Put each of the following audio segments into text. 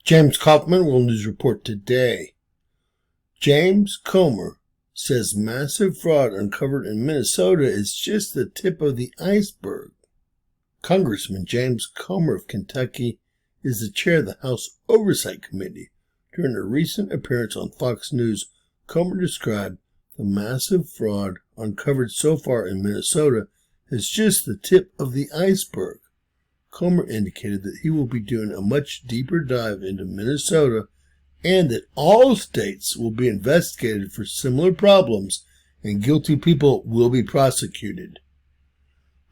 James Kaufman, World News Report today. James Comer says massive fraud uncovered in Minnesota is just the tip of the iceberg. Congressman James Comer of Kentucky is the chair of the House Oversight Committee. During a recent appearance on Fox News, Comer described the massive fraud uncovered so far in Minnesota as just the tip of the iceberg. Comer indicated that he will be doing a much deeper dive into Minnesota and that all states will be investigated for similar problems and guilty people will be prosecuted.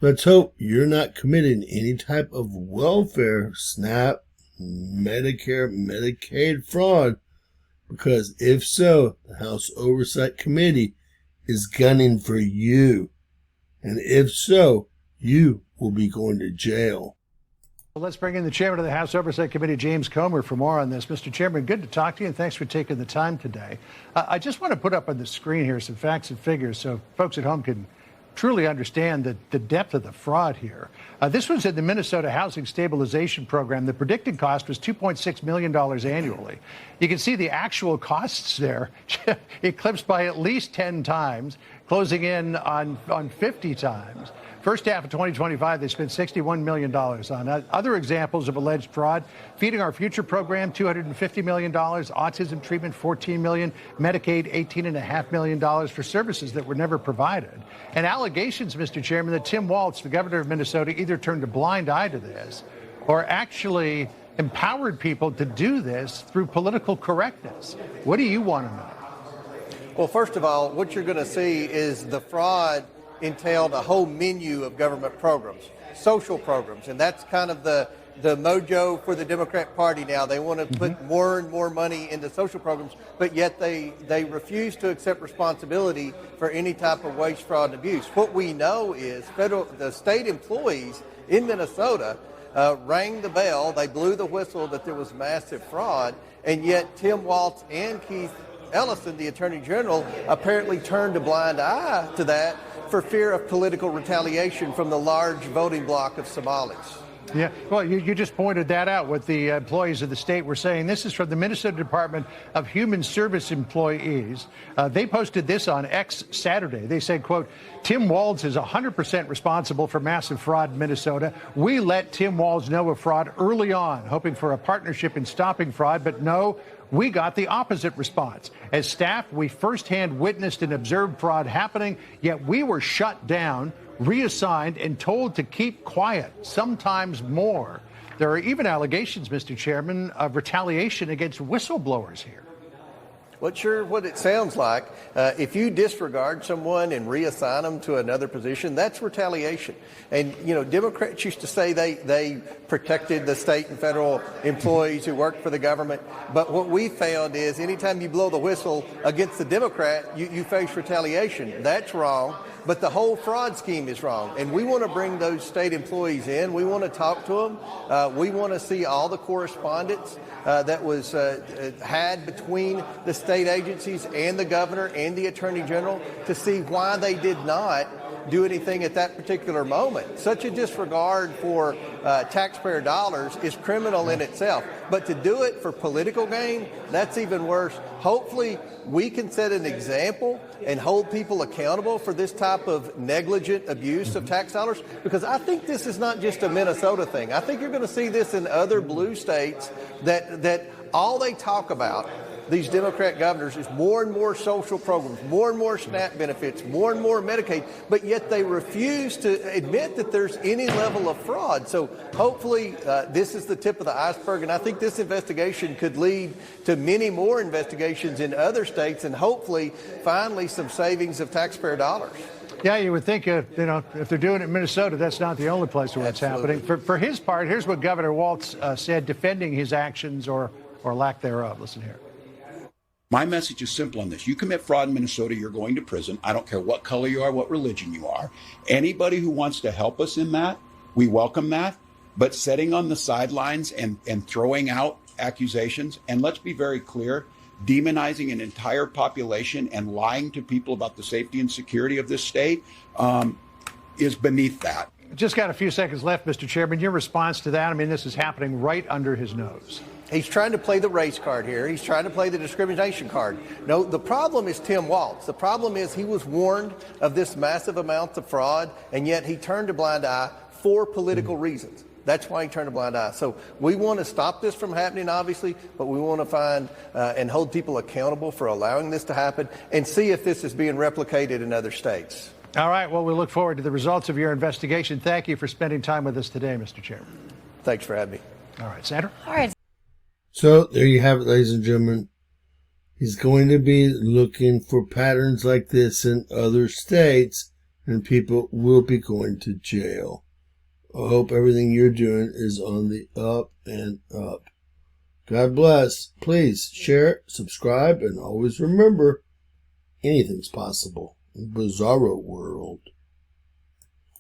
Let's hope you're not committing any type of welfare, SNAP, Medicare, Medicaid fraud, because if so, the House Oversight Committee is gunning for you. And if so, you will be going to jail. Well, let's bring in the chairman of the House Oversight Committee, James Comer, for more on this. Mr. Chairman, good to talk to you, and thanks for taking the time today. I just want to put up on the screen here some facts and figures so folks at home can truly understand the depth of the fraud here. This was in the Minnesota Housing Stabilization Program. The predicted cost was $2.6 million annually. You can see the actual costs there eclipsed by at least 10 times, closing in on 50 times. First half of 2025, they spent $61 million on other examples of alleged fraud. Feeding Our Future program, $250 million. Autism treatment, $14 million. Medicaid, $18.5 million for services that were never provided. And allegations, Mr. Chairman, that Tim Walz, the governor of Minnesota, either turned a blind eye to this or actually empowered people to do this through political correctness. What do you want to know? Well, first of all, what you're going to see is the fraud entailed a whole menu of government programs, social programs, and that's kind of the mojo for the Democrat Party now. They want to put more and more money into social programs, but yet they refuse to accept responsibility for any type of waste, fraud, and abuse. What we know is the state employees in Minnesota rang the bell, they blew the whistle that there was massive fraud, and yet Tim Walz and Keith Ellison, the Attorney General, apparently turned a blind eye to that for fear of political retaliation from the large voting bloc of Somalis. Yeah, well, you just pointed that out, what the employees of the state were saying. This is from the Minnesota Department of Human Service employees. They posted this on X Saturday. They said, quote, Tim Walz is 100% responsible for massive fraud in Minnesota. We let Tim Walz know of fraud early on, hoping for a partnership in stopping fraud, but no, we got the opposite response. As staff, we firsthand witnessed and observed fraud happening, yet we were shut down, reassigned, and told to keep quiet, sometimes more. There are even allegations, Mr. Chairman, of retaliation against whistleblowers here. Well, sure, what it sounds like. If you disregard someone and reassign them to another position, that's retaliation. And, you know, Democrats used to say they protected the state and federal employees who worked for the government. But what we found is anytime you blow the whistle against the Democrat, you face retaliation. That's wrong. But the whole fraud scheme is wrong. And we want to bring those state employees in. We want to talk to them. We want to see all the correspondence that was had between the state agencies and the governor and the attorney general to see why they did not do anything at that particular moment. Such a disregard for taxpayer dollars is criminal in itself. But to do it for political gain, that's even worse. Hopefully, we can set an example and hold people accountable for this type of negligent abuse of tax dollars, because I think this is not just a Minnesota thing. I think you're going to see this in other blue states that all they talk about, these Democrat governors, is more and more social programs, more and more SNAP benefits, more and more Medicaid, but yet they refuse to admit that there's any level of fraud. So hopefully this is the tip of the iceberg, and I think this investigation could lead to many more investigations in other states and hopefully finally some savings of taxpayer dollars. Yeah, you would think, if they're doing it in Minnesota, that's not the only place where it's happening. For his part, here's what Governor Walz said, defending his actions or lack thereof. Listen here. My message is simple on this. You commit fraud in Minnesota, you're going to prison. I don't care what color you are, what religion you are. Anybody who wants to help us in that, we welcome that. But sitting on the sidelines and throwing out accusations, and let's be very clear, demonizing an entire population and lying to people about the safety and security of this state is beneath that. Just got a few seconds left, Mr. Chairman. Your response to that? I mean, this is happening right under his nose. He's trying to play the race card here. He's trying to play the discrimination card. No, the problem is Tim Walz. The problem is he was warned of this massive amount of fraud, and yet he turned a blind eye for political reasons. That's why he turned a blind eye. So we want to stop this from happening, obviously, but we want to find and hold people accountable for allowing this to happen and see if this is being replicated in other states. All right. Well, we look forward to the results of your investigation. Thank you for spending time with us today, Mr. Chairman. Thanks for having me. All right, Sandra. All right. So there you have it, ladies and gentlemen. He's going to be looking for patterns like this in other states, and people will be going to jail. I hope everything you're doing is on the up and up. God bless. Please share, subscribe, and always remember, anything's possible in Bizarro World.